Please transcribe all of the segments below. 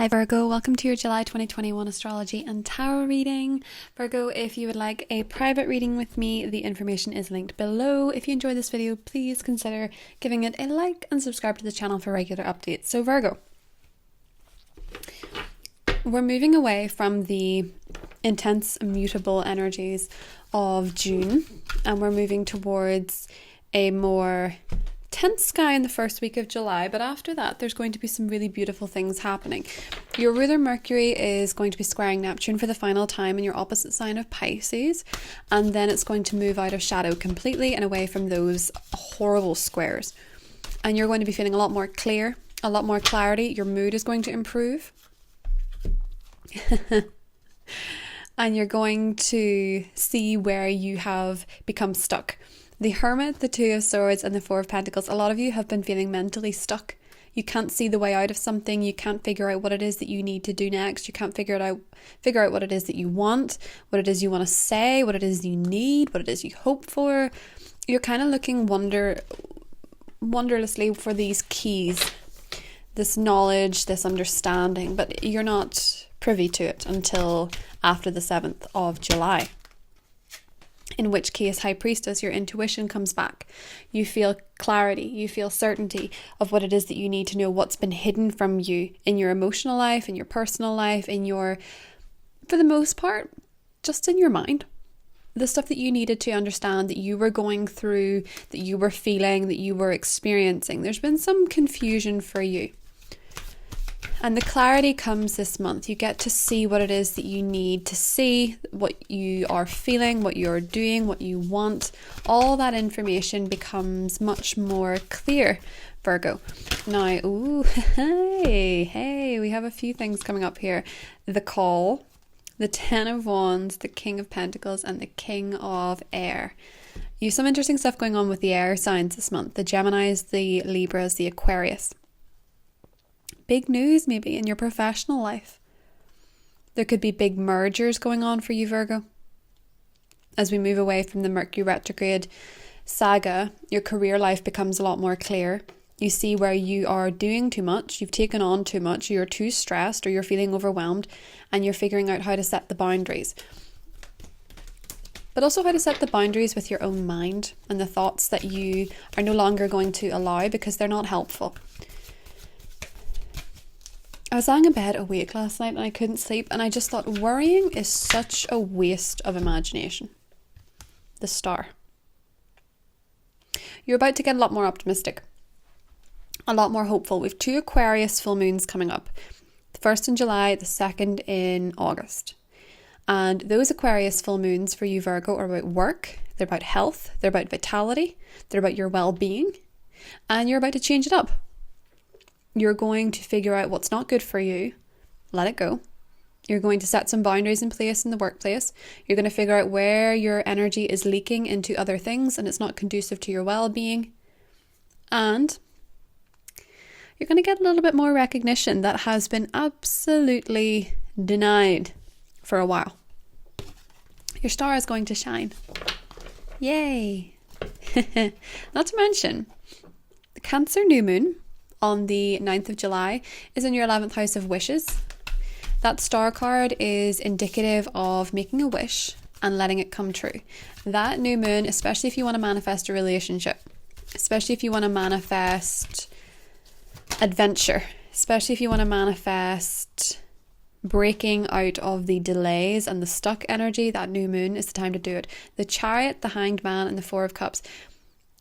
Hi Virgo, welcome to your July 2021 astrology and tarot reading. Virgo, if you would like a private reading with me, the information is linked below. If you enjoyed this video, please consider giving it a like and subscribe to the channel for regular updates. So Virgo, we're moving away from the intense, immutable energies of June, and we're moving towards a more tense sky in the first week of July, but after that there's going to be some really beautiful things happening. Your ruler Mercury is going to be squaring Neptune for the final time in your opposite sign of Pisces, and then it's going to move out of shadow completely and away from those horrible squares, and you're going to be feeling a lot more clear, a lot more clarity. Your mood is going to improve and you're going to see where you have become stuck. The Hermit, the Two of Swords, and the Four of Pentacles. A lot of you have been feeling mentally stuck. You can't see the way out of something. You can't figure out what it is that you need to do next. You can't figure out what it is that you want, what it is you want to say, what it is you need, what it is you hope for. You're kind of looking wonderlessly for these keys, this knowledge, this understanding, but you're not privy to it until after the 7th of July. In which case, High Priestess, your intuition comes back. You feel clarity, you feel certainty of what it is that you need to know, what's been hidden from you in your emotional life, in your personal life, for the most part, just in your mind. The stuff that you needed to understand, that you were going through, that you were feeling, that you were experiencing. There's been some confusion for you. And the clarity comes this month. You get to see what it is that you need to see, what you are feeling, what you're doing, what you want. All that information becomes much more clear, Virgo. Now, hey, we have a few things coming up here. The Call, the Ten of Wands, the King of Pentacles, and the King of Air. You have some interesting stuff going on with the air signs this month. The Geminis, the Libras, the Aquarius. Big news maybe in your professional life. There could be big mergers going on for you, Virgo. As we move away from the Mercury retrograde saga, your career life becomes a lot more clear. You see where you are doing too much, you've taken on too much, you're too stressed, or you're feeling overwhelmed, and you're figuring out how to set the boundaries. But also how to set the boundaries with your own mind and the thoughts that you are no longer going to allow because they're not helpful. I was lying in bed awake last night and I couldn't sleep, and I just thought worrying is such a waste of imagination. The Star. You're about to get a lot more optimistic, a lot more hopeful. We've 2 Aquarius full moons coming up. The first in July, the second in August. And those Aquarius full moons for you, Virgo, are about work, they're about health, they're about vitality, they're about your well-being, and you're about to change it up. You're going to figure out what's not good for you, let it go. You're going to set some boundaries in place in the workplace. You're going to figure out where your energy is leaking into other things and it's not conducive to your well-being. And you're going to get a little bit more recognition that has been absolutely denied for a while. Your star is going to shine. Yay! Not to mention, the Cancer new moon on the 9th of July is in your 11th house of wishes. That star card is indicative of making a wish and letting it come true. That new moon, especially if you want to manifest a relationship, especially if you want to manifest adventure, especially if you want to manifest breaking out of the delays and the stuck energy, that new moon is the time to do it. The Chariot, the Hanged Man, and the Four of Cups.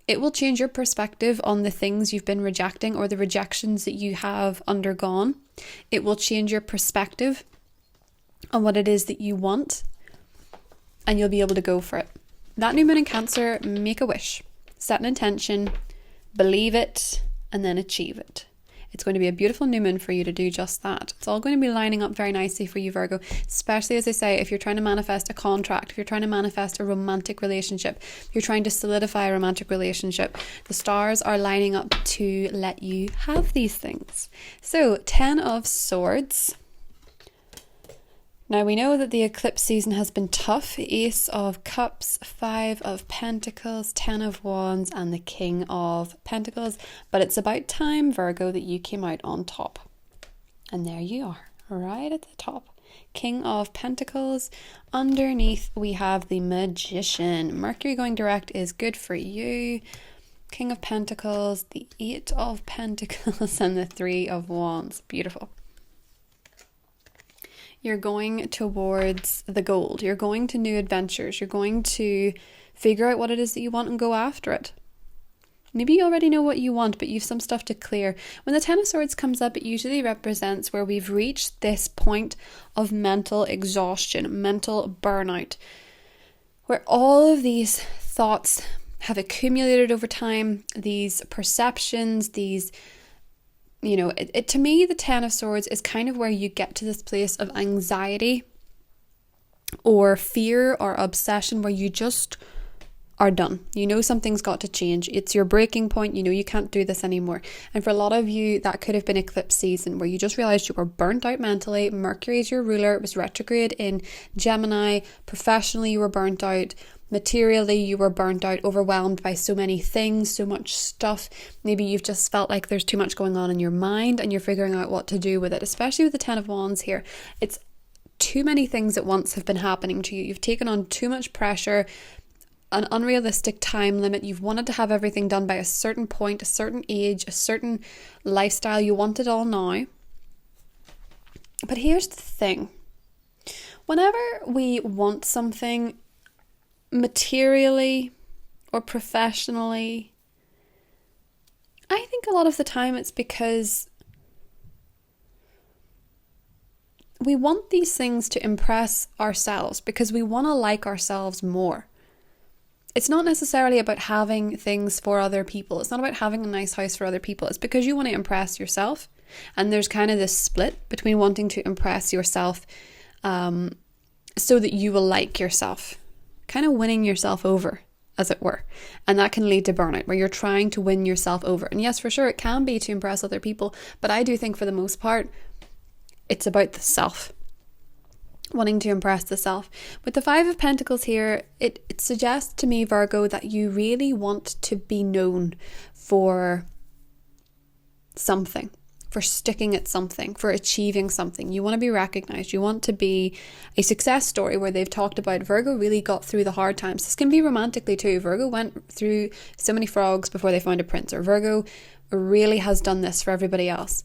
It will change your perspective on the things you've been rejecting or the rejections that you have undergone. It will change your perspective on what it is that you want, and you'll be able to go for it. That new moon in Cancer, make a wish, set an intention, believe it, and then achieve it. It's going to be a beautiful new moon for you to do just that. It's all going to be lining up very nicely for you, Virgo, especially, as I say, if you're trying to manifest a contract, if you're trying to manifest a romantic relationship, if you're trying to solidify a romantic relationship. The stars are lining up to let you have these things. So, 10 of Swords. Now we know that the eclipse season has been tough. Ace of Cups, 5 of Pentacles, 10 of Wands, and the King of Pentacles. But it's about time, Virgo, that you came out on top. And there you are. right at the top. King of Pentacles. Underneath we have the Magician. Mercury going direct is good for you. King of Pentacles, the Eight of Pentacles, and the Three of Wands. Beautiful. You're going towards the gold. You're going to new adventures. You're going to figure out what it is that you want and go after it. Maybe you already know what you want, but you've some stuff to clear. When the Ten of Swords comes up, it usually represents where we've reached this point of mental exhaustion, mental burnout, where all of these thoughts have accumulated over time, these perceptions, these, to me, the Ten of Swords is kind of where you get to this place of anxiety or fear or obsession where you just are done. Something's got to change. It's your breaking point. You can't do this anymore. And for a lot of you, that could have been eclipse season where you just realized you were burnt out mentally. Mercury is your ruler. It was retrograde in Gemini. Professionally, you were burnt out. Materially, you were burnt out, overwhelmed by so many things, so much stuff. Maybe you've just felt like there's too much going on in your mind and you're figuring out what to do with it, especially with the Ten of Wands here. It's too many things at once have been happening to you. You've taken on too much pressure, an unrealistic time limit. You've wanted to have everything done by a certain point, a certain age, a certain lifestyle. You want it all now. But here's the thing. Whenever we want something materially or professionally, I think a lot of the time it's because we want these things to impress ourselves, because we want to like ourselves more. It's not necessarily about having things for other people. It's not about having a nice house for other people. It's because you want to impress yourself. And there's kind of this split between wanting to impress yourself so that you will like yourself. Kind of winning yourself over, as it were. And that can lead to burnout, where you're trying to win yourself over. And yes, for sure, it can be to impress other people. But I do think for the most part, it's about the self. Wanting to impress the self. With the Five of Pentacles here, it suggests to me, Virgo, that you really want to be known for something, for sticking at something, for achieving something. You want to be recognized. You want to be a success story where they've talked about Virgo really got through the hard times. This can be romantically too. Virgo went through so many frogs before they found a prince, or Virgo really has done this for everybody else.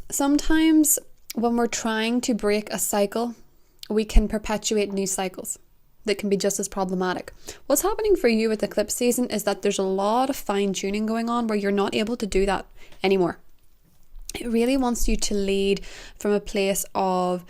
Sometimes when we're trying to break a cycle, we can perpetuate new cycles that can be just as problematic. What's happening for you with eclipse season is that there's a lot of fine-tuning going on where you're not able to do that anymore. It really wants you to lead from a place of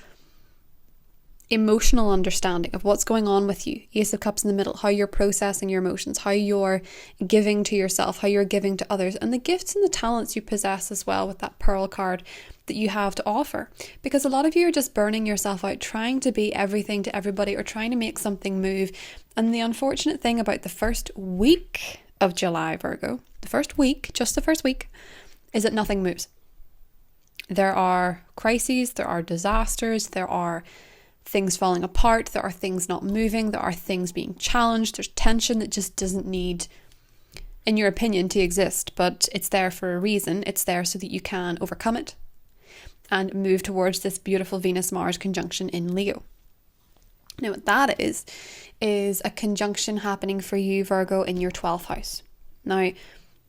emotional understanding of what's going on with you. Ace of Cups in the middle, how you're processing your emotions, how you're giving to yourself, how you're giving to others, and the gifts and the talents you possess as well with that Pearl card that you have to offer. Because a lot of you are just burning yourself out trying to be everything to everybody or trying to make something move. And the unfortunate thing about the first week of July, Virgo, just the first week, is that nothing moves. There are crises, there are disasters, there are things falling apart, there are things not moving, there are things being challenged, there's tension that just doesn't need, in your opinion, to exist, but it's there for a reason. It's there so that you can overcome it and move towards this beautiful Venus-Mars conjunction in Leo. Now what that is a conjunction happening for you, Virgo, in your 12th house. Now,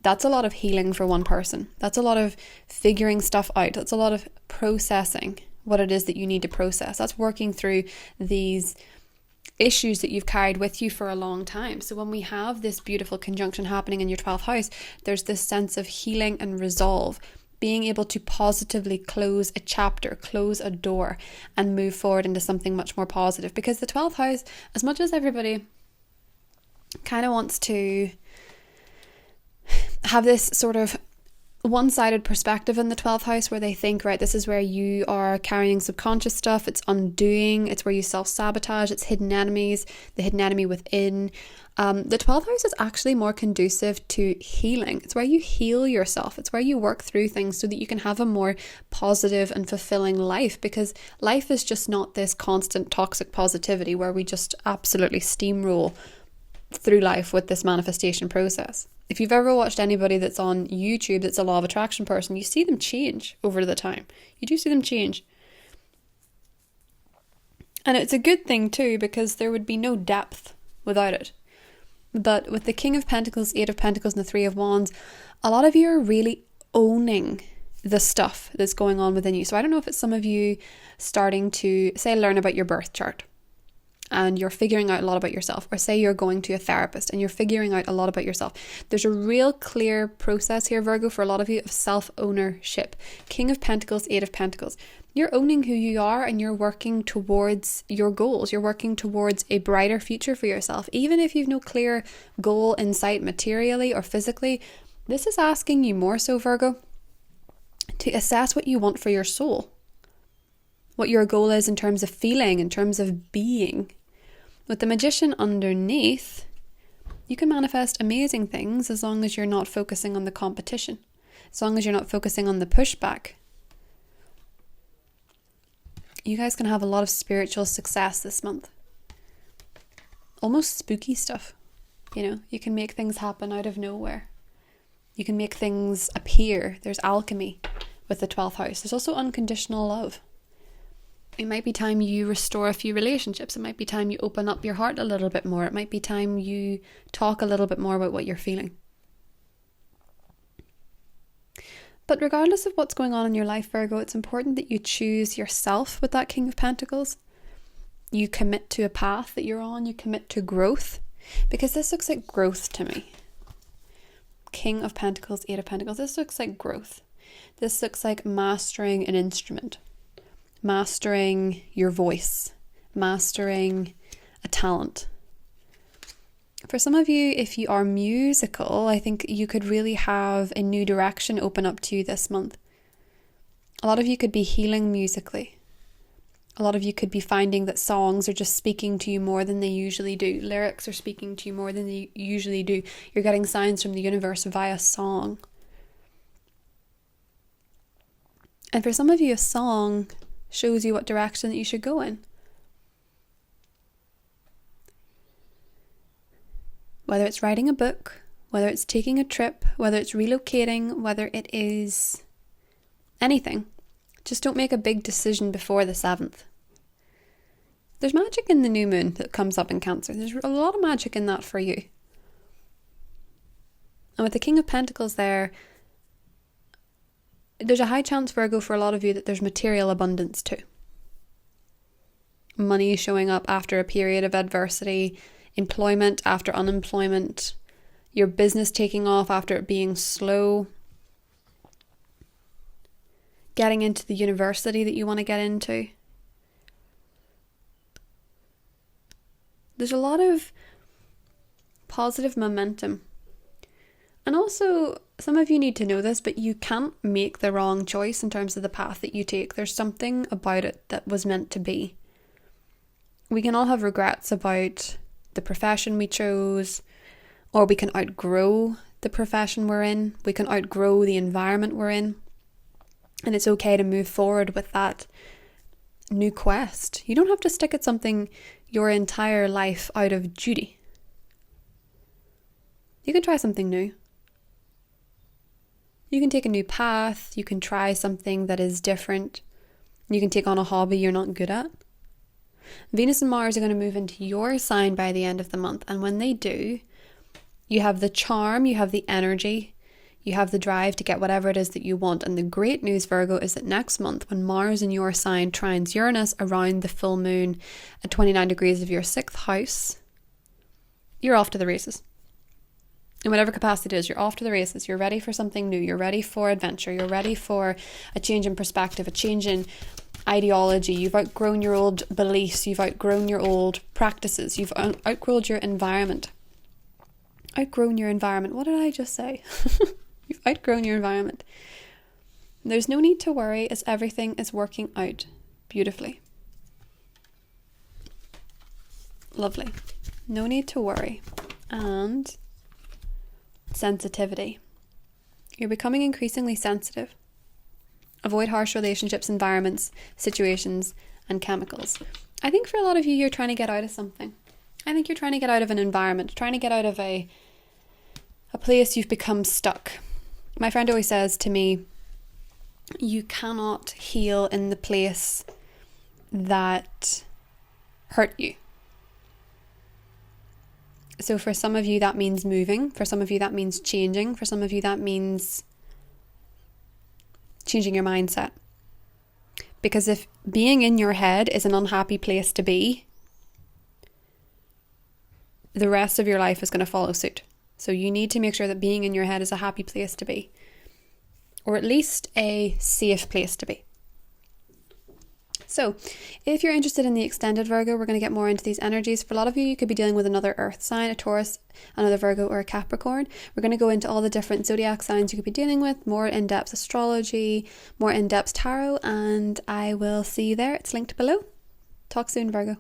that's a lot of healing for one person. That's a lot of figuring stuff out. That's a lot of processing what it is that you need to process. That's working through these issues that you've carried with you for a long time. So when we have this beautiful conjunction happening in your 12th house, there's this sense of healing and resolve, being able to positively close a chapter, close a door, and move forward into something much more positive. Because the 12th house, as much as everybody kind of wants to have this sort of one-sided perspective in the 12th house where they think, right, this is where you are carrying subconscious stuff, it's undoing, it's where you self-sabotage, it's hidden enemies, the hidden enemy within. The 12th house is actually more conducive to healing. It's where you heal yourself. It's where you work through things so that you can have a more positive and fulfilling life, because life is just not this constant toxic positivity where we just absolutely steamroll through life with this manifestation process. If you've ever watched anybody that's on YouTube that's a law of attraction person, you see them change over the time. You do see them change. And it's a good thing too, because there would be no depth without it. But with the King of Pentacles, Eight of Pentacles, and the Three of Wands, a lot of you are really owning the stuff that's going on within you. So I don't know if it's some of you starting to, say, learn about your birth chart and you're figuring out a lot about yourself, or say you're going to a therapist and you're figuring out a lot about yourself. There's a real clear process here, Virgo, for a lot of you of self-ownership. King of Pentacles, Eight of Pentacles. You're owning who you are and you're working towards your goals. You're working towards a brighter future for yourself. Even if you've no clear goal in sight materially or physically, this is asking you more so, Virgo, to assess what you want for your soul. What your goal is in terms of feeling, in terms of being. With the Magician underneath, you can manifest amazing things as long as you're not focusing on the competition. As long as you're not focusing on the pushback. You guys can have a lot of spiritual success this month. Almost spooky stuff. You know, you can make things happen out of nowhere. You can make things appear. There's alchemy with the 12th house. There's also unconditional love. It might be time you restore a few relationships. It might be time you open up your heart a little bit more. It might be time you talk a little bit more about what you're feeling. But regardless of what's going on in your life, Virgo, it's important that you choose yourself with that King of Pentacles. You commit to a path that you're on. You commit to growth. Because this looks like growth to me. King of Pentacles, Eight of Pentacles. This looks like growth. This looks like mastering an instrument. Mastering your voice. Mastering a talent. For some of you, if you are musical, I think you could really have a new direction open up to you this month. A lot of you could be healing musically. A lot of you could be finding that songs are just speaking to you more than they usually do. Lyrics are speaking to you more than they usually do. You're getting signs from the universe via song. And for some of you, a song shows you what direction that you should go in. Whether it's writing a book, whether it's taking a trip, whether it's relocating, whether it is anything. Just don't make a big decision before the 7th. There's magic in the new moon that comes up in Cancer. There's a lot of magic in that for you. And with the King of Pentacles there's a high chance, Virgo, for a lot of you that there's material abundance too. Money showing up after a period of adversity, employment after unemployment, your business taking off after it being slow, getting into the university that you want to get into. There's a lot of positive momentum. And also, some of you need to know this, but you can't make the wrong choice in terms of the path that you take. There's something about it that was meant to be. We can all have regrets about the profession we chose, or we can outgrow the profession we're in. We can outgrow the environment we're in. And it's okay to move forward with that new quest. You don't have to stick at something your entire life out of duty. You can try something new. You can take a new path. You can try something that is different. You can take on a hobby you're not good at. Venus and Mars are going to move into your sign by the end of the month. And when they do, you have the charm, you have the energy, you have the drive to get whatever it is that you want. And the great news, Virgo, is that next month, when Mars in your sign trines Uranus around the full moon at 29 degrees of your 6th house, you're off to the races. In whatever capacity it is, you're off to the races. You're ready for something new. You're ready for adventure. You're ready for a change in perspective, a change in ideology. You've outgrown your old beliefs. You've outgrown your old practices. You've outgrown your environment. Outgrown your environment. What did I just say? You've outgrown your environment. There's no need to worry as everything is working out beautifully. Lovely. No need to worry. And sensitivity. You're becoming increasingly sensitive. Avoid harsh relationships, environments, situations, and chemicals. I think for a lot of you, you're trying to get out of something. I think you're trying to get out of an environment, trying to get out of a a place you've become stuck. My friend always says to me, you cannot heal in the place that hurt you. So for some of you that means moving, for some of you that means changing, for some of you that means changing your mindset. Because if being in your head is an unhappy place to be, the rest of your life is going to follow suit. So you need to make sure that being in your head is a happy place to be, or at least a safe place to be. So if you're interested in the extended Virgo, we're going to get more into these energies. For a lot of you, you could be dealing with another earth sign, a Taurus, another Virgo, or a Capricorn. We're going to go into all the different zodiac signs you could be dealing with, more in-depth astrology, more in-depth tarot, and I will see you there. It's linked below. Talk soon, Virgo.